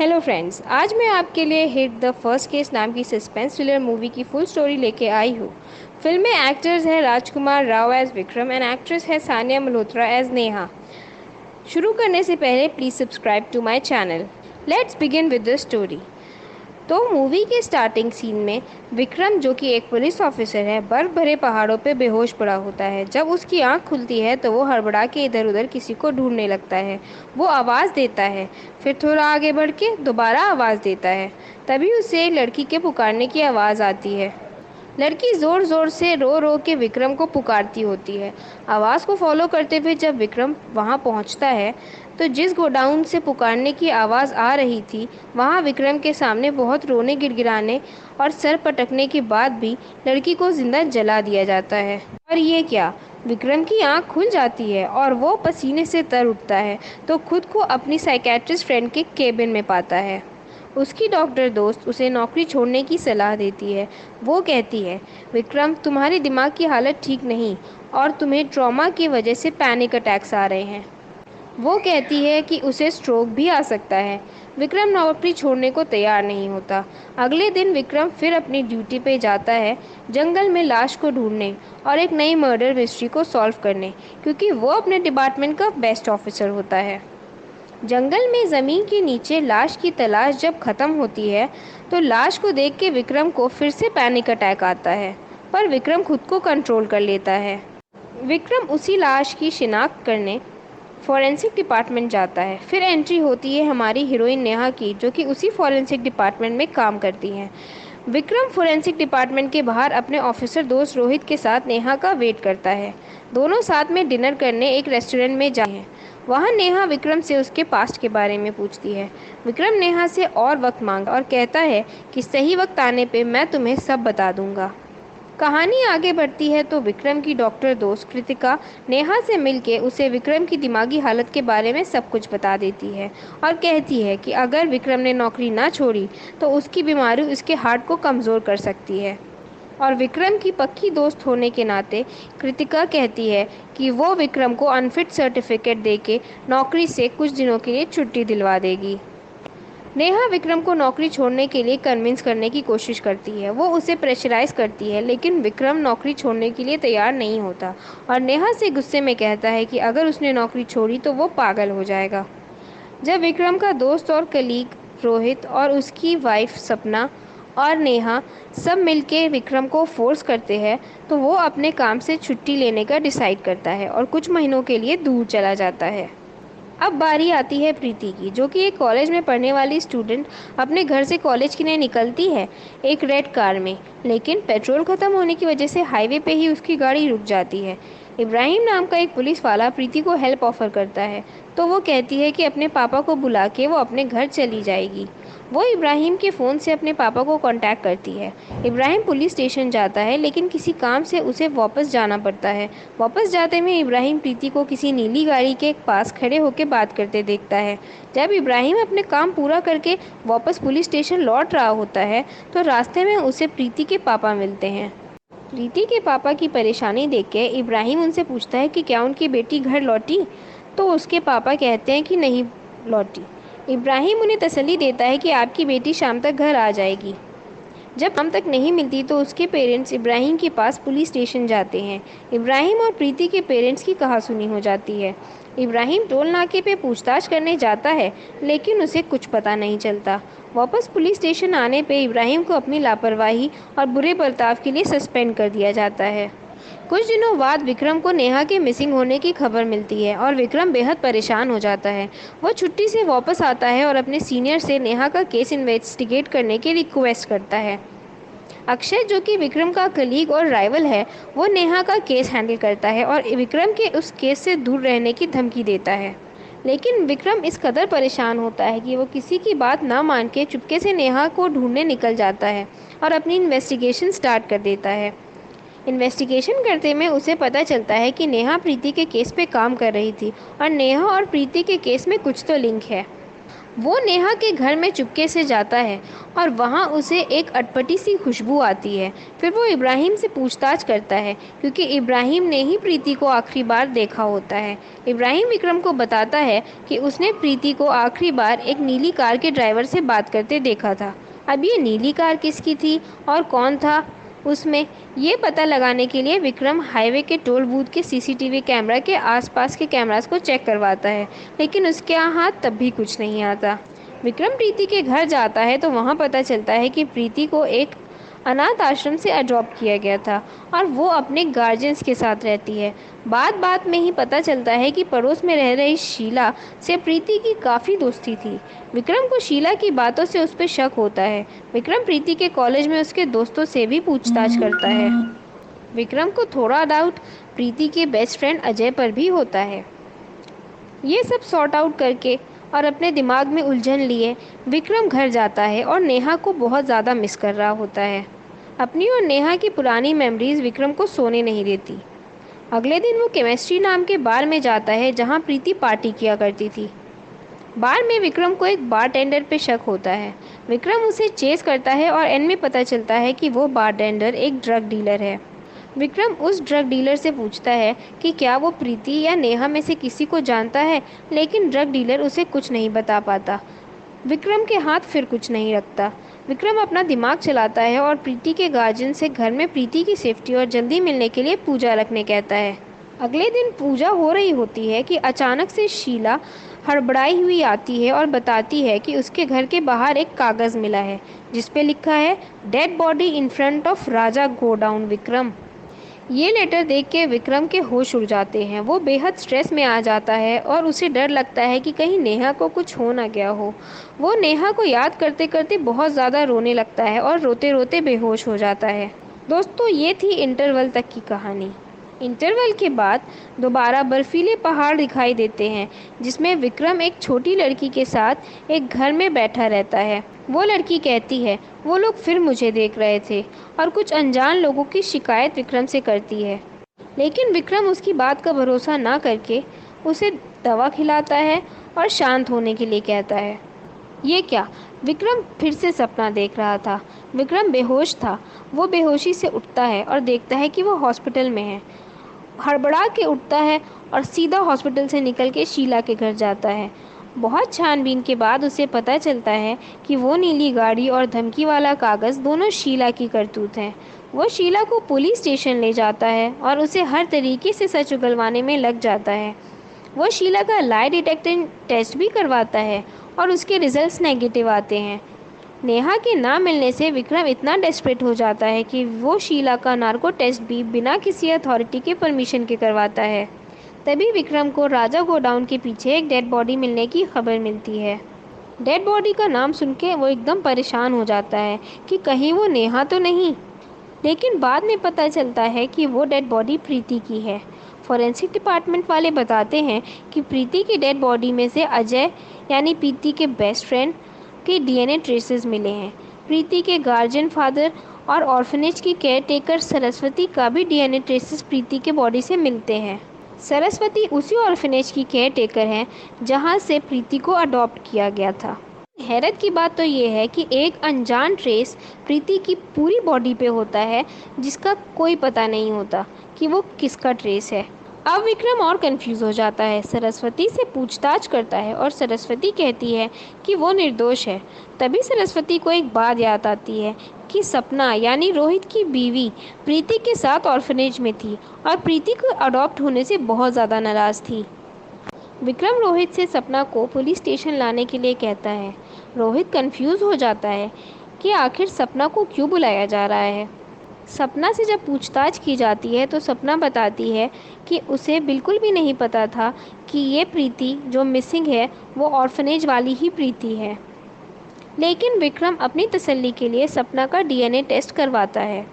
Hello friends, आज मैं आपके लिए हिट द फर्स्ट केस नाम की सस्पेंस थ्रिलर मूवी की फुल स्टोरी लेके आई हूँ। फिल्म में एक्टर्स हैं Rajkummar Rao as Vikram and actress है सानिया मल्होत्रा एज नेहा। शुरू करने से पहले please subscribe to my channel. Let's begin with the story. तो मूवी के स्टार्टिंग सीन में विक्रम, जो कि एक पुलिस ऑफिसर है, बर्फ भरे पहाड़ों पे बेहोश पड़ा होता है। जब उसकी आंख खुलती है तो वो हड़बड़ा के इधर उधर किसी को ढूंढने लगता है। वो आवाज़ देता है, फिर थोड़ा आगे बढ़ के दोबारा आवाज़ देता है। तभी उसे एक लड़की के पुकारने की आवाज़ आती है। लड़की ज़ोर ज़ोर से रो रो के विक्रम को पुकारती होती है। आवाज़ को फॉलो करते हुए जब विक्रम वहाँ पहुँचता है तो जिस गोडाउन से पुकारने की आवाज़ आ रही थी, वहाँ विक्रम के सामने बहुत रोने गिड़गिड़ाने और सर पटकने के बाद भी लड़की को जिंदा जला दिया जाता है। और ये क्या, विक्रम की आंख खुल जाती है और वो पसीने से तर उठता है तो खुद को अपनी साइकेट्रिस्ट फ्रेंड के केबिन में पाता है। उसकी डॉक्टर दोस्त उसे नौकरी छोड़ने की सलाह देती है। वो कहती है, विक्रम, तुम्हारे दिमाग की हालत ठीक नहीं और तुम्हें ट्रॉमा की वजह से पैनिक अटैक्स आ रहे हैं। वो कहती है कि उसे स्ट्रोक भी आ सकता है। विक्रम नौकरी छोड़ने को तैयार नहीं होता। अगले दिन विक्रम फिर अपनी ड्यूटी पे जाता है, जंगल में लाश को ढूंढने और एक नई मर्डर मिस्ट्री को सॉल्व करने, क्योंकि वो अपने डिपार्टमेंट का बेस्ट ऑफिसर होता है। जंगल में ज़मीन के नीचे लाश की तलाश जब ख़त्म होती है तो लाश को देख के विक्रम को फिर से पैनिक अटैक आता है, पर विक्रम खुद को कंट्रोल कर लेता है। विक्रम उसी लाश की शिनाख्त करने फॉरेंसिक डिपार्टमेंट जाता है। फिर एंट्री होती है हमारी हीरोइन नेहा की, जो कि उसी फॉरेंसिक डिपार्टमेंट में काम करती हैं। विक्रम फॉरेंसिक डिपार्टमेंट के बाहर अपने ऑफिसर दोस्त रोहित के साथ नेहा का वेट करता है। दोनों साथ में डिनर करने एक रेस्टोरेंट में जाते हैं। वहाँ नेहा विक्रम से उसके पास्ट के बारे में पूछती है। विक्रम नेहा से और वक्त मांगा और कहता है कि सही वक्त आने पे मैं तुम्हें सब बता दूंगा। कहानी आगे बढ़ती है तो विक्रम की डॉक्टर दोस्त कृतिका नेहा से मिलके उसे विक्रम की दिमागी हालत के बारे में सब कुछ बता देती है और कहती है कि अगर विक्रम ने नौकरी ना छोड़ी तो उसकी बीमारी उसके हार्ट को कमज़ोर कर सकती है। और विक्रम की पक्की दोस्त होने के नाते कृतिका कहती है कि वो विक्रम को अनफिट सर्टिफिकेट देके नौकरी से कुछ दिनों के लिए छुट्टी दिलवा देगी। नेहा विक्रम को नौकरी छोड़ने के लिए कन्विंस करने की कोशिश करती है। वो उसे प्रेशराइज करती है, लेकिन विक्रम नौकरी छोड़ने के लिए तैयार नहीं होता और नेहा से गुस्से में कहता है कि अगर उसने नौकरी छोड़ी तो वो पागल हो जाएगा। जब विक्रम का दोस्त और कलीग रोहित और उसकी वाइफ सपना और नेहा सब मिलके विक्रम को फोर्स करते हैं तो वो अपने काम से छुट्टी लेने का डिसाइड करता है और कुछ महीनों के लिए दूर चला जाता है। अब बारी आती है प्रीति की, जो कि एक कॉलेज में पढ़ने वाली स्टूडेंट अपने घर से कॉलेज के लिए निकलती है एक रेड कार में, लेकिन पेट्रोल ख़त्म होने की वजह से हाईवे पे ही उसकी गाड़ी रुक जाती है। इब्राहिम नाम का एक पुलिस वाला प्रीति को हेल्प ऑफर करता है तो वो कहती है कि अपने पापा को बुला के वो अपने घर चली जाएगी। वो इब्राहिम के फ़ोन से अपने पापा को कांटेक्ट करती है। इब्राहिम पुलिस स्टेशन जाता है, लेकिन किसी काम से उसे वापस जाना पड़ता है। वापस जाते हुए इब्राहिम प्रीति को किसी नीली गाड़ी के पास खड़े होकर बात करते देखता है। जब इब्राहिम अपने काम पूरा करके वापस पुलिस स्टेशन लौट रहा होता है तो रास्ते में उसे प्रीति के पापा मिलते हैं। प्रीति के पापा की परेशानी देख के इब्राहिम उनसे पूछता है कि क्या उनकी बेटी घर लौटी, तो उसके पापा कहते हैं कि नहीं लौटी। इब्राहिम उन्हें तसल्ली देता है कि आपकी बेटी शाम तक घर आ जाएगी। जब शाम तक नहीं मिलती तो उसके पेरेंट्स इब्राहिम के पास पुलिस स्टेशन जाते हैं। इब्राहिम और प्रीति के पेरेंट्स की कहासुनी हो जाती है। इब्राहिम टोल नाके पे पूछताछ करने जाता है, लेकिन उसे कुछ पता नहीं चलता। वापस पुलिस स्टेशन आने पे इब्राहिम को अपनी लापरवाही और बुरे बर्ताव के लिए सस्पेंड कर दिया जाता है। कुछ दिनों बाद विक्रम को नेहा के मिसिंग होने की खबर मिलती है और विक्रम बेहद परेशान हो जाता है। वो छुट्टी से वापस आता है और अपने सीनियर से नेहा का केस इन्वेस्टिगेट करने की रिक्वेस्ट करता है। अक्षय, जो कि विक्रम का कलीग और राइवल है, वो नेहा का केस हैंडल करता है और विक्रम के उस केस से दूर रहने की धमकी देता है। लेकिन विक्रम इस कदर परेशान होता है कि वो किसी की बात ना मान के चुपके से नेहा को ढूंढने निकल जाता है और अपनी इन्वेस्टिगेशन स्टार्ट कर देता है। इन्वेस्टिगेशन करते में उसे पता चलता है कि नेहा प्रीति के केस पे काम कर रही थी और नेहा और प्रीति के केस में कुछ तो लिंक है। वो नेहा के घर में चुपके से जाता है और वहाँ उसे एक अटपटी सी खुशबू आती है। फिर वो इब्राहिम से पूछताछ करता है क्योंकि इब्राहिम ने ही प्रीति को आखिरी बार देखा होता है। इब्राहिम विक्रम को बताता है कि उसने प्रीति को आखिरी बार एक नीली कार के ड्राइवर से बात करते देखा था। अब ये नीली कार किसकी थी और कौन था उसमें, ये पता लगाने के लिए विक्रम हाईवे के टोल बूथ के सीसीटीवी कैमरा के आसपास के कैमरास को चेक करवाता है, लेकिन उसके हाथ तब भी कुछ नहीं आता। विक्रम प्रीति के घर जाता है तो वहाँ पता चलता है कि प्रीति को एक अनाथ आश्रम से अडॉप्ट किया गया था और वो अपने गार्जियंस के साथ रहती है। बात बात में ही पता चलता है कि पड़ोस में रह रही शीला से प्रीति की काफ़ी दोस्ती थी। विक्रम को शीला की बातों से उस पर शक होता है। विक्रम प्रीति के कॉलेज में उसके दोस्तों से भी पूछताछ करता है। विक्रम को थोड़ा डाउट प्रीति के बेस्ट फ्रेंड अजय पर भी होता है। ये सब सॉर्ट आउट करके और अपने दिमाग में उलझन लिए विक्रम घर जाता है और नेहा को बहुत ज़्यादा मिस कर रहा होता है। अपनी और नेहा की पुरानी मेमोरीज विक्रम को सोने नहीं देती। अगले दिन वो केमिस्ट्री नाम के बार में जाता है जहाँ प्रीति पार्टी किया करती थी। बार में विक्रम को एक बारटेंडर पे शक होता है। विक्रम उसे चेस करता है और एंड में पता चलता है कि वो बारटेंडर एक ड्रग डीलर है। विक्रम उस ड्रग डीलर से पूछता है कि क्या वो प्रीति या नेहा में से किसी को जानता है, लेकिन ड्रग डीलर उसे कुछ नहीं बता पाता। विक्रम के हाथ फिर कुछ नहीं रखता। विक्रम अपना दिमाग चलाता है और प्रीति के गार्जियन से घर में प्रीति की सेफ्टी और जल्दी मिलने के लिए पूजा रखने कहता है। अगले दिन पूजा हो रही होती है कि अचानक से शीला हड़बड़ाई हुई आती है और बताती है कि उसके घर के बाहर एक कागज़ मिला है जिस पे लिखा है dead body in front of Raja godown Vikram. ये लेटर देख के विक्रम के होश उड़ जाते हैं। वो बेहद स्ट्रेस में आ जाता है और उसे डर लगता है कि कहीं नेहा को कुछ हो ना गया हो। वो नेहा को याद करते करते बहुत ज़्यादा रोने लगता है और रोते रोते बेहोश हो जाता है। दोस्तों, ये थी इंटरवल तक की कहानी। इंटरवल के बाद दोबारा बर्फीले पहाड़ दिखाई देते हैं जिसमें विक्रम एक छोटी लड़की के साथ एक घर में बैठा रहता है। वो लड़की कहती है वो लोग फिर मुझे देख रहे थे और कुछ अनजान लोगों की शिकायत विक्रम से करती है, लेकिन विक्रम उसकी बात का भरोसा ना करके उसे दवा खिलाता है और शांत होने के लिए कहता है। ये क्या? विक्रम फिर से सपना देख रहा था। विक्रम बेहोश था। वो बेहोशी से उठता है और देखता है कि वो हॉस्पिटल में है। हड़बड़ा के उठता है और सीधा हॉस्पिटल से निकल के शीला के घर जाता है। बहुत छानबीन के बाद उसे पता चलता है कि वो नीली गाड़ी और धमकी वाला कागज़ दोनों शीला की करतूत हैं। वो शीला को पुलिस स्टेशन ले जाता है और उसे हर तरीके से सच उगलवाने में लग जाता है। वो शीला का लाई डिटेक्टर टेस्ट भी करवाता है और उसके रिजल्ट्स नेगेटिव आते हैं। नेहा के ना मिलने से विक्रम इतना डेस्परेट हो जाता है कि वो शीला का नार्को टेस्ट भी बिना किसी अथॉरिटी के परमिशन के करवाता है। तभी विक्रम को राजा गोडाउन के पीछे एक डेड बॉडी मिलने की खबर मिलती है। डेड बॉडी का नाम सुन के वो एकदम परेशान हो जाता है कि कहीं वो नेहा तो नहीं, लेकिन बाद में पता चलता है कि वो डेड बॉडी प्रीति की है। फॉरेंसिक डिपार्टमेंट वाले बताते हैं कि प्रीति की डेड बॉडी में से अजय यानी प्रीति के बेस्ट फ्रेंड के डीएनए ट्रेसेस मिले हैं। प्रीति के गार्जियन फादर और ऑर्फनेज की केयर टेकर सरस्वती का भी डीएनए ट्रेसेस प्रीति के बॉडी से मिलते हैं। सरस्वती उसी ऑर्फनेज की केयर टेकर हैं जहां से प्रीति को अडॉप्ट किया गया था। हैरत की बात तो ये है कि एक अनजान ट्रेस प्रीति की पूरी बॉडी पे होता है जिसका कोई पता नहीं होता कि वो किसका ट्रेस है। अब विक्रम और कंफ्यूज हो जाता है। सरस्वती से पूछताछ करता है और सरस्वती कहती है कि वो निर्दोष है। तभी सरस्वती को एक बात याद आती है कि सपना यानी रोहित की बीवी प्रीति के साथ ऑर्फनेज में थी और प्रीति को अडॉप्ट होने से बहुत ज़्यादा नाराज़ थी। विक्रम रोहित से सपना को पुलिस स्टेशन लाने के लिए कहता है। रोहित कंफ्यूज हो जाता है कि आखिर सपना को क्यों बुलाया जा रहा है। सपना से जब पूछताछ की जाती है तो सपना बताती है कि उसे बिल्कुल भी नहीं पता था कि ये प्रीति जो मिसिंग है वो ऑर्फनेज वाली ही प्रीति है। लेकिन विक्रम अपनी तसल्ली के लिए सपना का डीएनए टेस्ट करवाता है।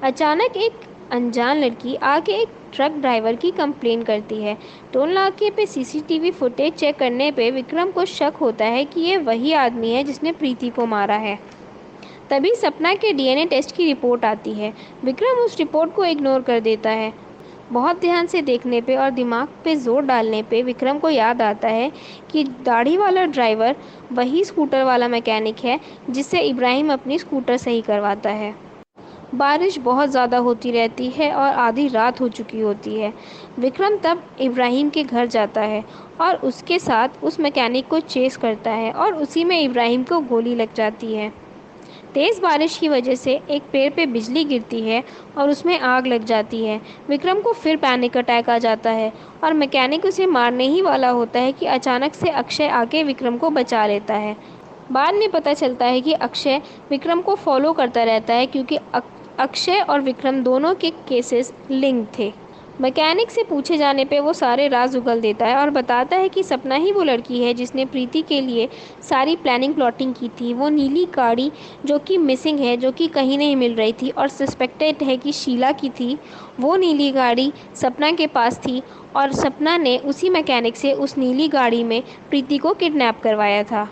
अचानक एक अनजान लड़की आके एक ट्रक ड्राइवर की कंप्लेन करती है। टोल नाके पे सीसीटीवी फुटेज चेक करने पे विक्रम को शक होता है कि ये वही आदमी है जिसने प्रीति को मारा है। तभी सपना के डीएनए टेस्ट की रिपोर्ट आती है। विक्रम उस रिपोर्ट को इग्नोर कर देता है। बहुत ध्यान से देखने पे और दिमाग पे जोर डालने पे विक्रम को याद आता है कि दाढ़ी वाला ड्राइवर वही स्कूटर वाला मैकेनिक है जिससे इब्राहिम अपनी स्कूटर सही करवाता है। बारिश बहुत ज़्यादा होती रहती है और आधी रात हो चुकी होती है। विक्रम तब इब्राहिम के घर जाता है और उसके साथ उस मैकेनिक को चेस करता है और उसी में इब्राहिम को गोली लग जाती है। तेज़ बारिश की वजह से एक पेड़ पे बिजली गिरती है और उसमें आग लग जाती है। विक्रम को फिर पैनिक अटैक आ जाता है और मैकेनिक उसे मारने ही वाला होता है कि अचानक से अक्षय आके विक्रम को बचा लेता है। बाद में पता चलता है कि अक्षय विक्रम को फॉलो करता रहता है क्योंकि अक्षय और विक्रम दोनों के केसेस लिंक थे। मैकेनिक से पूछे जाने पे वो सारे राज उगल देता है और बताता है कि सपना ही वो लड़की है जिसने प्रीति के लिए सारी प्लानिंग प्लॉटिंग की थी। वो नीली गाड़ी जो कि मिसिंग है, जो कि कहीं नहीं मिल रही थी और सस्पेक्टेड है कि शीला की थी, वो नीली गाड़ी सपना के पास थी और सपना ने उसी मैकेनिक से उस नीली गाड़ी में प्रीति को किडनैप करवाया था।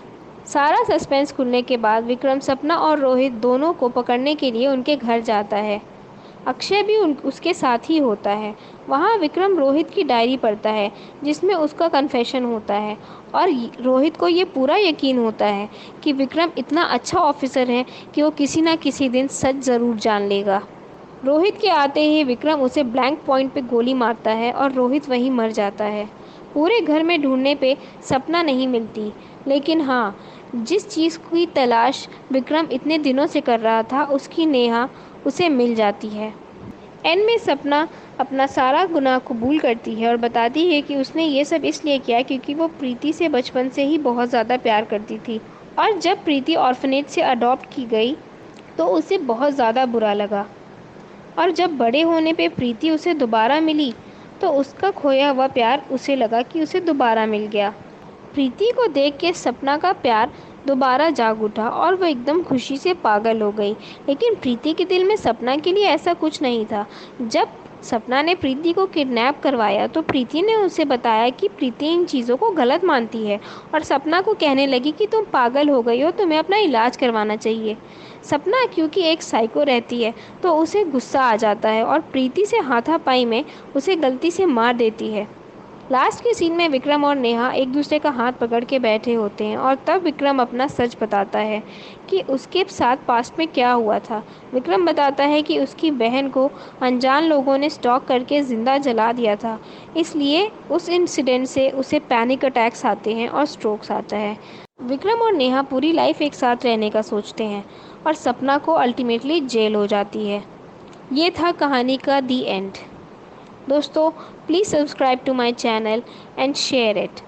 सारा सस्पेंस खुलने के बाद विक्रम सपना और रोहित दोनों को पकड़ने के लिए उनके घर जाता है। अक्षय भी उसके साथ ही होता है। वहाँ विक्रम रोहित की डायरी पढ़ता है जिसमें उसका कन्फेशन होता है और रोहित को ये पूरा यकीन होता है कि विक्रम इतना अच्छा ऑफिसर है कि वो किसी ना किसी दिन सच ज़रूर जान लेगा। रोहित के आते ही विक्रम उसे ब्लैंक पॉइंट पे गोली मारता है और रोहित वहीं मर जाता है। पूरे घर में ढूंढने पे सपना नहीं मिलती, लेकिन हाँ, जिस चीज़ की तलाश विक्रम इतने दिनों से कर रहा था उसकी नेहा उसे मिल जाती है। एंड में सपना अपना सारा गुनाह कबूल करती है और बताती है कि उसने ये सब इसलिए किया क्योंकि वो प्रीति से बचपन से ही बहुत ज़्यादा प्यार करती थी और जब प्रीति ऑर्फनेज से अडॉप्ट की गई तो उसे बहुत ज़्यादा बुरा लगा और जब बड़े होने पे प्रीति उसे दोबारा मिली तो उसका खोया हुआ प्यार उसे लगा कि उसे दोबारा मिल गया। प्रीति को देख के सपना का प्यार दोबारा जाग उठा और वो एकदम खुशी से पागल हो गई। लेकिन प्रीति के दिल में सपना के लिए ऐसा कुछ नहीं था। जब सपना ने प्रीति को किडनैप करवाया तो प्रीति ने उसे बताया कि प्रीति इन चीज़ों को गलत मानती है और सपना को कहने लगी कि तुम पागल हो गई हो, तुम्हें अपना इलाज करवाना चाहिए। सपना क्योंकि एक साइको रहती है तो उसे गुस्सा आ जाता है और प्रीति से हाथापाई में उसे गलती से मार देती है। लास्ट के सीन में विक्रम और नेहा एक दूसरे का हाथ पकड़ के बैठे होते हैं और तब विक्रम अपना सच बताता है कि उसके साथ पास्ट में क्या हुआ था। विक्रम बताता है कि उसकी बहन को अनजान लोगों ने स्टॉक करके ज़िंदा जला दिया था, इसलिए उस इंसिडेंट से उसे पैनिक अटैक्स आते हैं और स्ट्रोक्स आता है। विक्रम और नेहा पूरी लाइफ एक साथ रहने का सोचते हैं और सपना को अल्टीमेटली जेल हो जाती है। ये था कहानी का दी एंड। दोस्तों, please subscribe to my channel and share it.